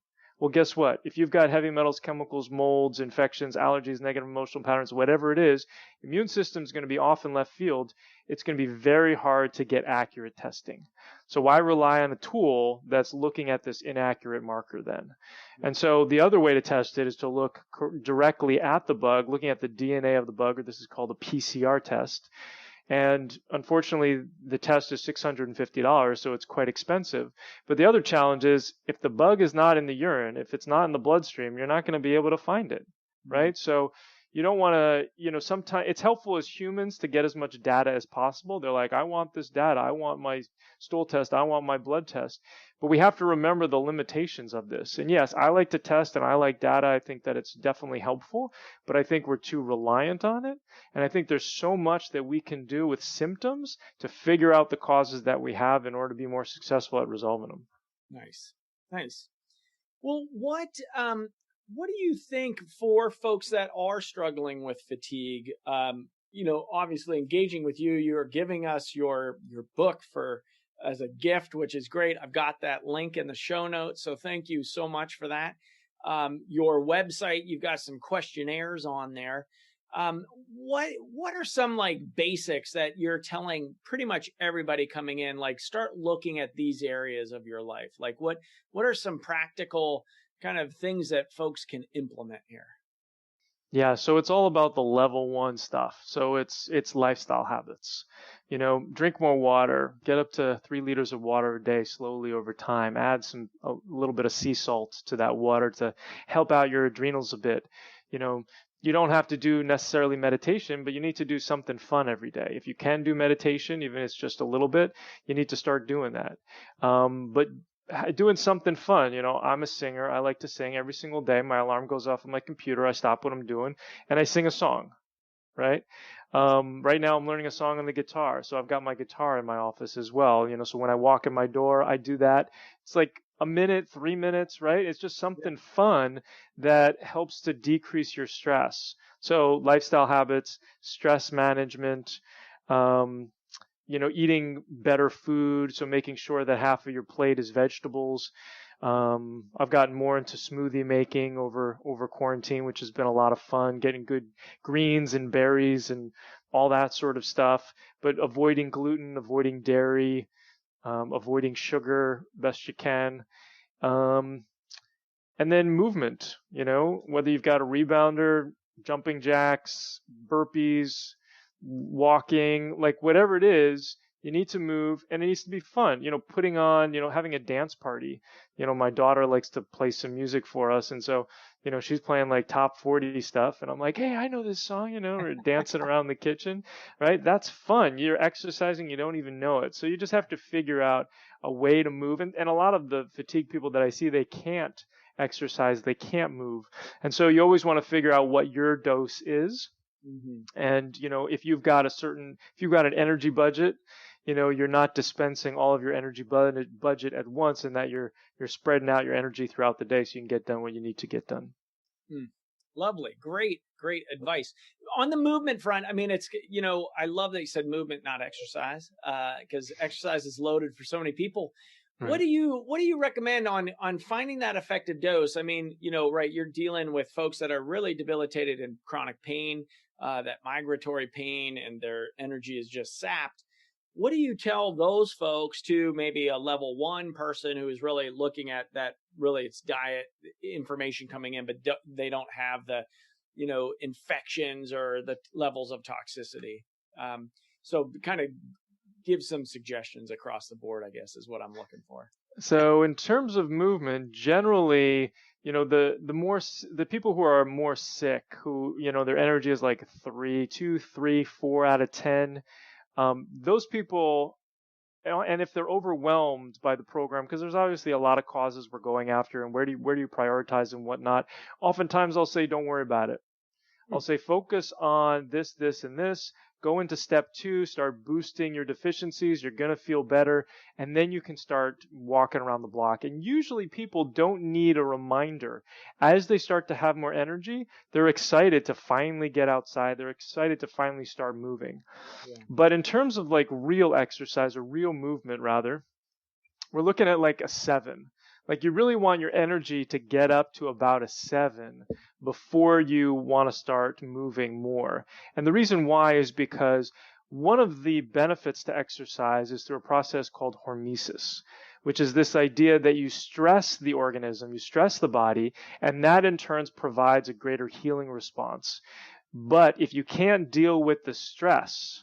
Well, guess what? If you've got heavy metals, chemicals, molds, infections, allergies, negative emotional patterns, whatever it is, immune system is going to be off in left field. It's going to be very hard to get accurate testing. So why rely on a tool that's looking at this inaccurate marker then? And so the other way to test it is to look directly at the bug, looking at the DNA of the bug, or this is called a PCR test. And unfortunately, the test is $650, so it's quite expensive. But the other challenge is, if the bug is not in the urine, if it's not in the bloodstream, you're not going to be able to find it, right? So you don't want to, sometimes it's helpful as humans to get as much data as possible. They're like, I want this data. I want my stool test. I want my blood test. But we have to remember the limitations of this. And yes, I like to test and I like data. I think that it's definitely helpful, but I think we're too reliant on it. And I think there's so much that we can do with symptoms to figure out the causes that we have in order to be more successful at resolving them. Nice. Well, what do you think for folks that are struggling with fatigue? Obviously engaging with you, you're giving us your book as a gift, which is great. I've got that link in the show notes, so thank you so much for that. Your website, you've got some questionnaires on there. What are some like basics that you're telling pretty much everybody coming in, like start looking at these areas of your life? Like what are some practical kind of things that folks can implement here? Yeah, so it's all about the level 1 stuff. So it's lifestyle habits. Drink more water, get up to 3 liters of water a day slowly over time. Add a little bit of sea salt to that water to help out your adrenals a bit. You don't have to do necessarily meditation, but you need to do something fun every day. If you can do meditation, even if it's just a little bit, you need to start doing that. But doing something fun. I'm a singer. I like to sing every single day. My alarm goes off on my computer. I stop what I'm doing and I sing a song, right? Right now I'm learning a song on the guitar. So I've got my guitar in my office as well. So when I walk in my door, I do that. It's like a minute, 3 minutes, right? It's just something fun that helps to decrease your stress. So lifestyle habits, stress management, eating better food, so making sure that half of your plate is vegetables. I've gotten more into smoothie making over quarantine, which has been a lot of fun, getting good greens and berries and all that sort of stuff, but avoiding gluten, avoiding dairy, avoiding sugar best you can. And then movement, whether you've got a rebounder, jumping jacks, burpees, walking, like whatever it is, you need to move and it needs to be fun, putting on, having a dance party. My daughter likes to play some music for us. And so, she's playing like top 40 stuff. And I'm like, hey, I know this song, we're dancing around the kitchen, right? That's fun. You're exercising. You don't even know it. So you just have to figure out a way to move. And a lot of the fatigue people that I see, they can't exercise. They can't move. And so you always want to figure out what your dose is. Mm-hmm. And, if you've got an energy budget, you're not dispensing all of your energy budget at once, and that you're spreading out your energy throughout the day so you can get done what you need to get done. Lovely. Great advice. On the movement front, I mean, it's, I love that you said movement, not exercise, because exercise is loaded for so many people. Right. What do you recommend on finding that effective dose? I mean, right, you're dealing with folks that are really debilitated in chronic pain, that migratory pain, and their energy is just sapped. What do you tell those folks, to maybe a level 1 person who is really looking at that, really it's diet information coming in, but they don't have the, infections or the levels of toxicity? So kind of give some suggestions across the board, I guess, is what I'm looking for. So in terms of movement, generally, the people who are more sick, who, their energy is like 2, 3, 4 out of 10, those people, and if they're overwhelmed by the program, because there's obviously a lot of causes we're going after, and where do you prioritize and whatnot, oftentimes I'll say, don't worry about it. I'll say, focus on this, and this. Go into step 2, start boosting your deficiencies. You're going to feel better. And then you can start walking around the block. And usually people don't need a reminder. As they start to have more energy, they're excited to finally get outside. They're excited to finally start moving. Yeah. But in terms of like real exercise, or real movement rather, we're looking at like a 7. Like you really want your energy to get up to about a 7 before you want to start moving more. And the reason why is because one of the benefits to exercise is through a process called hormesis, which is this idea that you stress the organism, you stress the body, and that in turn provides a greater healing response. But if you can't deal with the stress,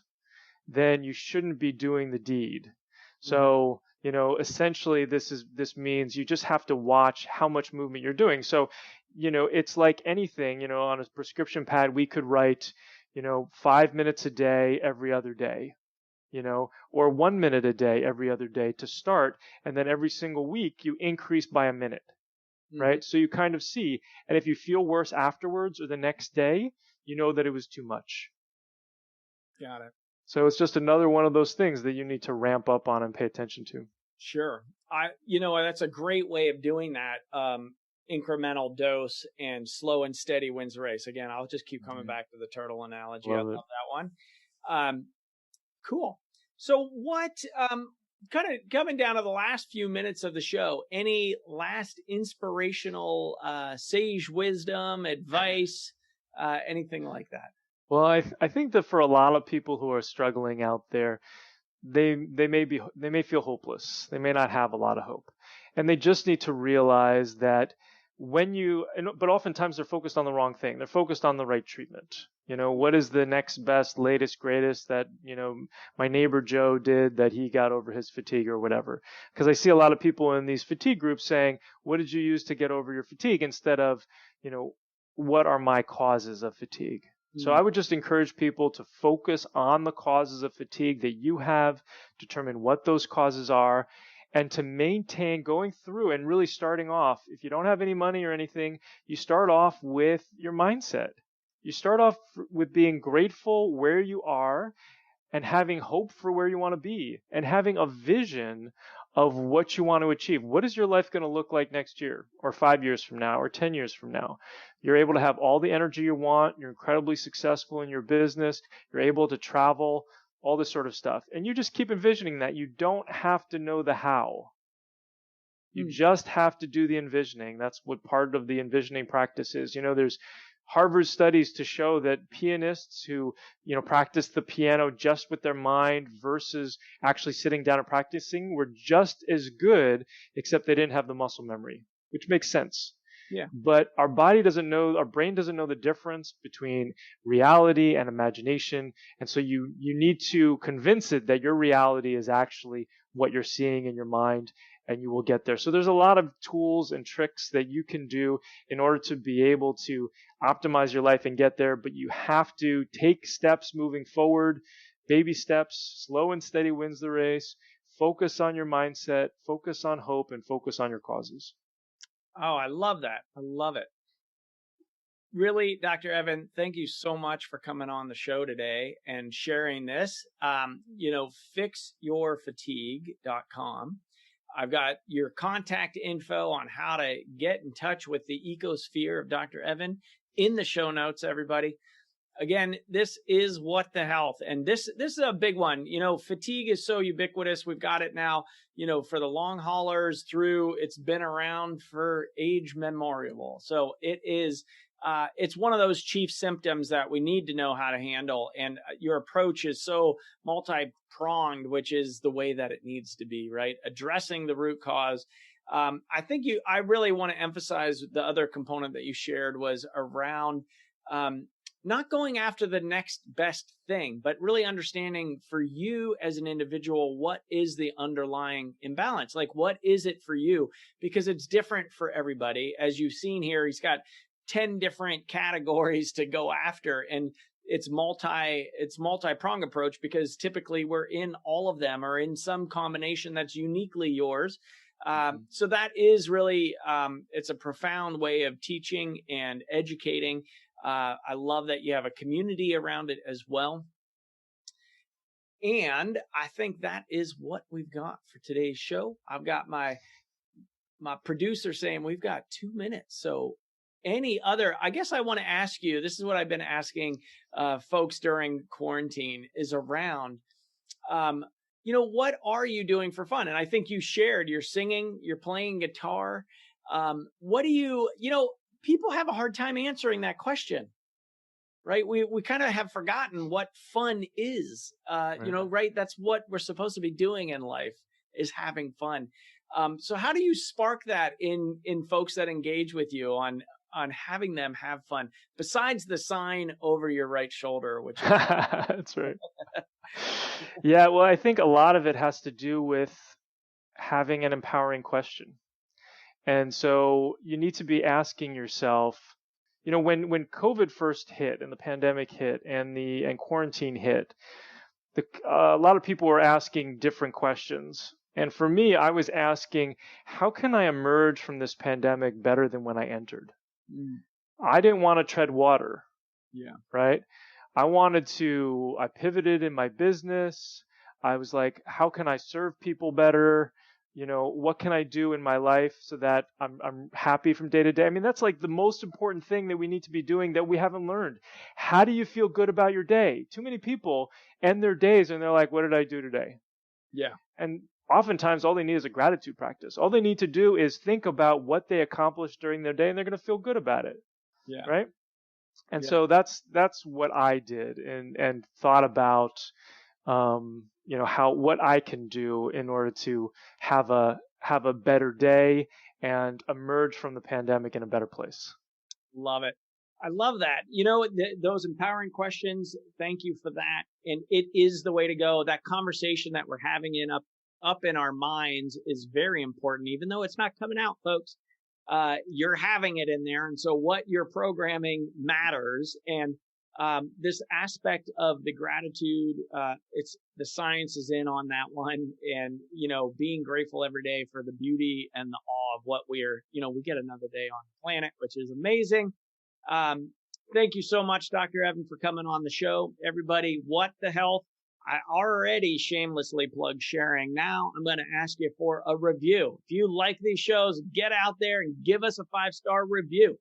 then you shouldn't be doing the deed. So, essentially this means you just have to watch how much movement you're doing. So, it's like anything, on a prescription pad, we could write, 5 minutes a day, every other day, or 1 minute a day, every other day to start. And then every single week you increase by a minute, right? So you kind of see, and if you feel worse afterwards or the next day, you know that it was too much. Got it. So it's just another one of those things that you need to ramp up on and pay attention to. Sure. That's a great way of doing that. Incremental dose and slow and steady wins the race. Again, I'll just keep coming back to the turtle analogy. I love that one. Cool. So what, kind of coming down to the last few minutes of the show, any last inspirational, sage wisdom, advice, anything like that? Well, I think that for a lot of people who are struggling out there, they may feel hopeless. They may not have a lot of hope, and they just need to realize that but oftentimes they're focused on the wrong thing. They're focused on the right treatment. What is the next best, latest, greatest that, my neighbor Joe did that he got over his fatigue or whatever. Because I see a lot of people in these fatigue groups saying, what did you use to get over your fatigue? Instead of, what are my causes of fatigue? So I would just encourage people to focus on the causes of fatigue that you have, determine what those causes are, and to maintain going through and really starting off. If you don't have any money or anything, you start off with your mindset. You start off with being grateful where you are and having hope for where you want to be and having a vision of what you want to achieve. What is your life going to look like next year or 5 years from now or 10 years from now? You're able to have all the energy you want. You're incredibly successful in your business. You're able to travel, all this sort of stuff. And you just keep envisioning that. You don't have to know the how. You just have to do the envisioning. That's what part of the envisioning practice is. There's Harvard studies to show that pianists who, practice the piano just with their mind versus actually sitting down and practicing were just as good, except they didn't have the muscle memory, which makes sense. Yeah. But our brain doesn't know the difference between reality and imagination. And so you need to convince it that your reality is actually what you're seeing in your mind, and you will get there. So there's a lot of tools and tricks that you can do in order to be able to optimize your life and get there. But you have to take steps moving forward, baby steps, slow and steady wins the race. Focus on your mindset, focus on hope, and focus on your causes. Oh, I love that. I love it. Really, Dr. Evan, thank you so much for coming on the show today and sharing this. Fixyourfatigue.com. I've got your contact info on how to get in touch with the ecosphere of Dr. Evan in the show notes, everybody. Again, this is What the Health. And this is a big one. Fatigue is so ubiquitous. We've got it now, for the long haulers through, it's been around for age memorial. So it is, it's one of those chief symptoms that we need to know how to handle. And your approach is so multi-pronged, which is the way that it needs to be, right? Addressing the root cause. I really want to emphasize the other component that you shared was around, not going after the next best thing, but really understanding for you as an individual, what is the underlying imbalance? Like, what is it for you? Because it's different for everybody. As you've seen here, he's got 10 different categories to go after, and it's multi-prong approach because typically we're in all of them or in some combination that's uniquely yours. So that is really, it's a profound way of teaching and educating. I love that you have a community around it as well. And I think that is what we've got for today's show. I've got my producer saying we've got 2 minutes. So I guess I want to ask you, this is what I've been asking folks during quarantine is around, what are you doing for fun? And I think you shared, you're singing, you're playing guitar. What do you people have a hard time answering that question, right? We kind of have forgotten what fun is, right? That's what we're supposed to be doing in life, is having fun. So how do you spark that in folks that engage with you on having them have fun, besides the sign over your right shoulder, which is that's right. Yeah, well, I think a lot of it has to do with having an empowering question. And so you need to be asking yourself, when COVID first hit and the pandemic hit and quarantine hit, a lot of people were asking different questions. And for me, I was asking, how can I emerge from this pandemic better than when I entered? I didn't want to tread water. Yeah. Right? I pivoted in my business. I was like, how can I serve people better? What can I do in my life so that I'm happy from day to day? I mean, that's like the most important thing that we need to be doing that we haven't learned. How do you feel good about your day? Too many people end their days and they're like, what did I do today? Yeah. And oftentimes all they need is a gratitude practice. All they need to do is think about what they accomplished during their day and they're going to feel good about it. Yeah. Right? And Yeah. so that's what I did and thought about what I can do in order to have a better day and emerge from the pandemic in a better place. Love it. I love that. Those empowering questions, thank you for that. And it is the way to go. That conversation that we're having up in our minds is very important, even though it's not coming out, folks. You're having it in there. And so what you're programming matters. And this aspect of the gratitude, it's the science is in on that one. And, being grateful every day for the beauty and the awe of what we get another day on the planet, which is amazing. Thank you so much, Dr. Evan, for coming on the show. Everybody, what the health? I already shamelessly plugged sharing. Now I'm going to ask you for a review. If you like these shows, get out there and give us a 5-star review.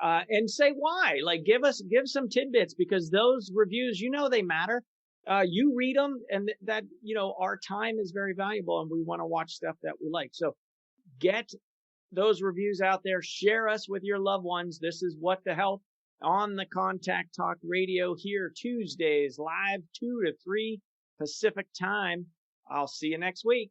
And say why. Like give some tidbits, because those reviews, they matter. You read them, and that, our time is very valuable and we want to watch stuff that we like. So get those reviews out there. Share us with your loved ones. This is What the Health on the Contact Talk Radio here Tuesdays, live 2 to 3 Pacific time. I'll see you next week.